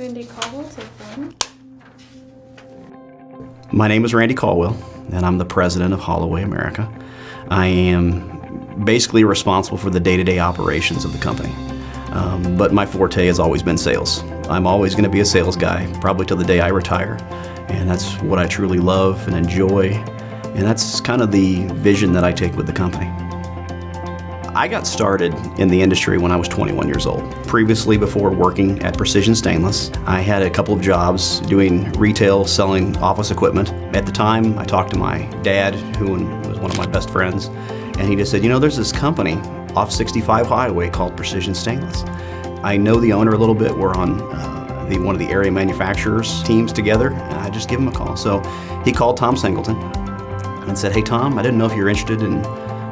Randy Colwell, take one. My name is Randy Colwell, and I'm the President of HOLLOWAY AMERICA. I am basically responsible for the day-to-day operations of the company. But my forte has always been sales. I'm always going to be a sales guy, probably till the day I retire. And that's what I truly love and enjoy. And that's kind of the vision that I take with the company. I got started in the industry when I was 21 years old. Previously, before working at Precision Stainless, I had a couple of jobs doing retail, selling office equipment. At the time, I talked to my dad, who was one of my best friends, and he just said, you know, there's this company off 65 Highway called Precision Stainless. I know the owner a little bit. We're on one of the area manufacturers teams together, and I just give him a call. So he called Tom Singleton and said, hey Tom, I didn't know if you're interested in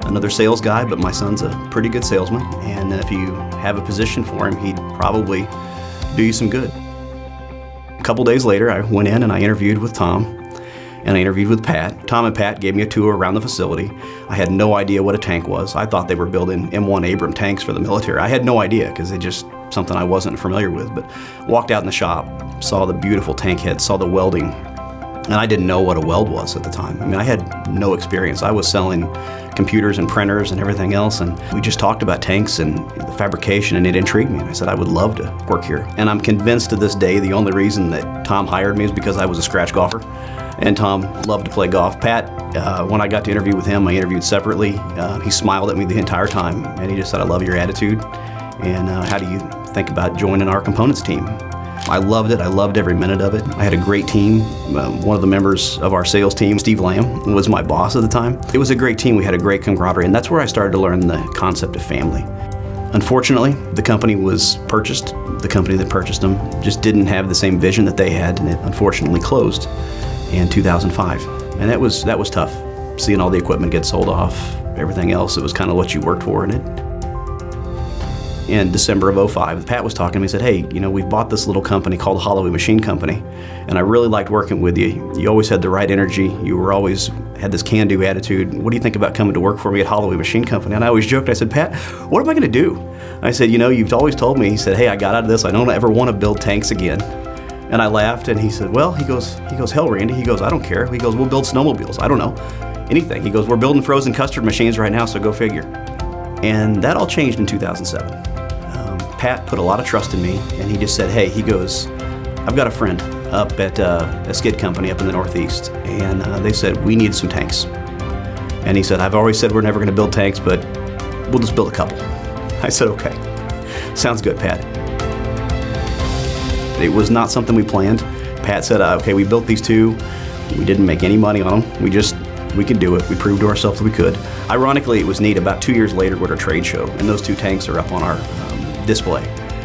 another sales guy, but my son's a pretty good salesman, and if you have a position for him, he'd probably do you some good. A couple days later, I went in and I interviewed with Tom, and I interviewed with Pat. Tom and Pat gave me a tour around the facility. I had no idea what a tank was. I thought they were building M1 Abrams tanks for the military. I had no idea, because it just something I wasn't familiar with, but walked out in the shop, saw the beautiful tank heads, saw the welding, and I didn't know what a weld was at the time. I mean, I had no experience. I was selling computers and printers and everything else, and we just talked about tanks and the fabrication, and it intrigued me, and I said I would love to work here. And I'm convinced to this day the only reason that Tom hired me is because I was a scratch golfer, and Tom loved to play golf. Pat, when I got to interview with him, I interviewed separately. He smiled at me the entire time, and he just said, I love your attitude, and how do you think about joining our components team? I loved it. I loved every minute of it. I had a great team. One of the members of our sales team, Steve Lamb, was my boss at the time. It was a great team. We had a great camaraderie, and that's where I started to learn the concept of family. Unfortunately, the company was purchased. The company that purchased them just didn't have the same vision that they had, and it unfortunately closed in 2005. And that was tough, seeing all the equipment get sold off, everything else. It was kind of what you worked for in it. In December of '05, Pat was talking to me and said, hey, you know, we've bought this little company called Holloway Machine Company, and I really liked working with you. You always had the right energy. You were always had this can-do attitude. What do you think about coming to work for me at Holloway Machine Company? And I always joked, I said, Pat, what am I gonna do? I said, you know, you've always told me, he said, hey, I got out of this, I don't ever wanna build tanks again. And I laughed, and he said, well, he goes, hell, Randy, he goes, I don't care. He goes, we'll build snowmobiles. I don't know, anything. He goes, we're building frozen custard machines right now, so go figure. And that all changed in 2007. Pat put a lot of trust in me, and he just said, hey, he goes, I've got a friend up at a skid company up in the Northeast, and they said, we need some tanks. And he said, I've always said we're never gonna build tanks, but we'll just build a couple. I said, okay, sounds good, Pat. It was not something we planned. Pat said, okay, we built these two. We didn't make any money on them. We could do it. We proved to ourselves that we could. Ironically, it was neat. About 2 years later, we're at a trade show, and those two tanks are up on our display.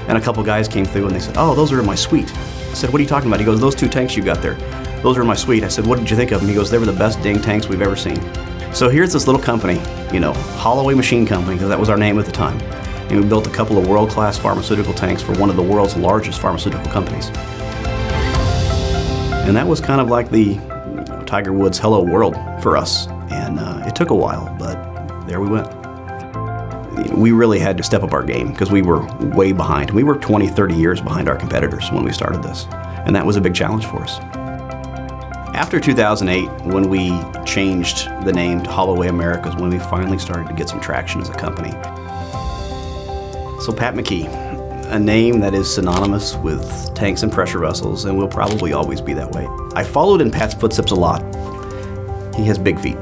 And a couple guys came through and they said, oh, those are in my suite. I said, what are you talking about? He goes, those two tanks you got there, those are in my suite. I said, what did you think of them? He goes, they were the best dang tanks we've ever seen. So here's this little company, you know, Holloway Machine Company, because that was our name at the time. And we built a couple of world-class pharmaceutical tanks for one of the world's largest pharmaceutical companies. And that was kind of like the Tiger Woods' hello world for us. And it took a while, but there we went. We really had to step up our game because we were way behind. We were 20, 30 years behind our competitors when we started this, and that was a big challenge for us. After 2008, when we changed the name to Holloway America, is when we finally started to get some traction as a company. So Pat McKee, a name that is synonymous with tanks and pressure vessels, and will probably always be that way. I followed in Pat's footsteps a lot. He has big feet.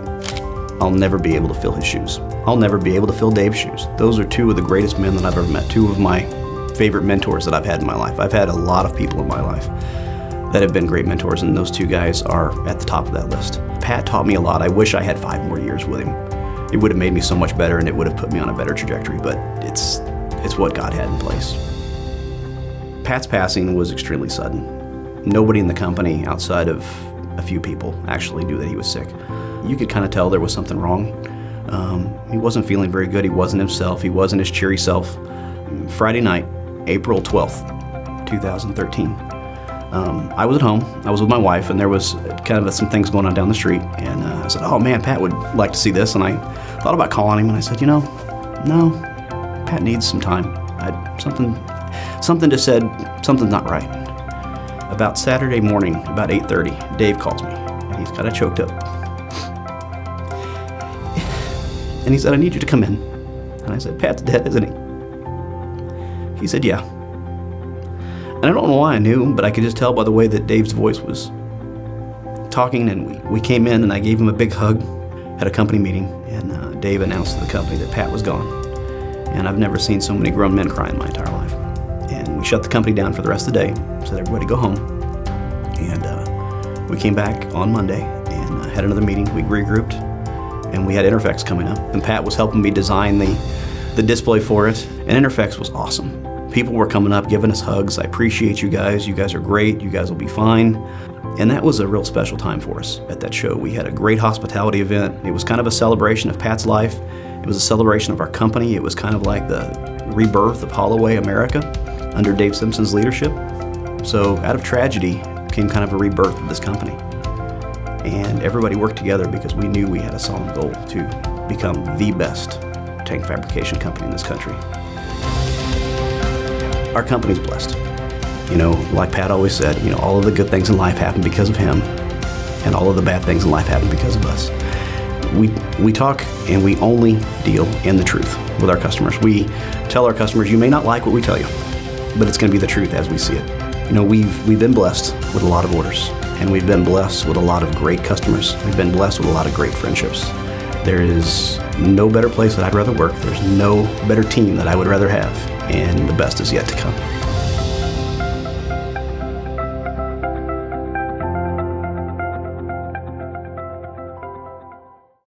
I'll never be able to fill his shoes. I'll never be able to fill Dave's shoes. Those are two of the greatest men that I've ever met, two of my favorite mentors that I've had in my life. I've had a lot of people in my life that have been great mentors, and those two guys are at the top of that list. Pat taught me a lot. I wish I had 5 more years with him. It would have made me so much better, and it would have put me on a better trajectory, but it's what God had in place. Pat's passing was extremely sudden. Nobody in the company outside of a few people actually knew that he was sick. You could kind of tell there was something wrong. He wasn't feeling very good. He wasn't himself. He wasn't his cheery self. Friday night, April 12th, 2013. I was at home. I was with my wife, and there was kind of some things going on down the street. And I said, oh man, Pat would like to see this. And I thought about calling him, and I said, you know, no, Pat needs some time. Something just said something's not right. About Saturday morning, about 8:30, Dave calls me, and he's kind of choked up. And he said, "I need you to come in." And I said, "Pat's dead, isn't he?" He said, "Yeah." And I don't know why I knew him, but I could just tell by the way that Dave's voice was talking, and we came in, and I gave him a big hug at a company meeting, and Dave announced to the company that Pat was gone. And I've never seen so many grown men cry in my entire life. And we shut the company down for the rest of the day, said everybody go home. And we came back on Monday and had another meeting. We regrouped, and we had Interfex coming up. And Pat was helping me design the display for it. And Interfex was awesome. People were coming up, giving us hugs. "I appreciate you guys. You guys are great. You guys will be fine." And that was a real special time for us at that show. We had a great hospitality event. It was kind of a celebration of Pat's life. It was a celebration of our company. It was kind of like the rebirth of Holloway America under Dave Simpson's leadership. So out of tragedy came kind of a rebirth of this company. And everybody worked together because we knew we had a solemn goal to become the best tank fabrication company in this country. Our company's blessed. You know, like Pat always said, you know, all of the good things in life happen because of him, and all of the bad things in life happen because of us. We talk and we only deal in the truth with our customers. We tell our customers, you may not like what we tell you, but it's going to be the truth as we see it. You know, we've been blessed with a lot of orders, and we've been blessed with a lot of great customers. We've been blessed with a lot of great friendships. There is no better place that I'd rather work. There's no better team that I would rather have, and the best is yet to come.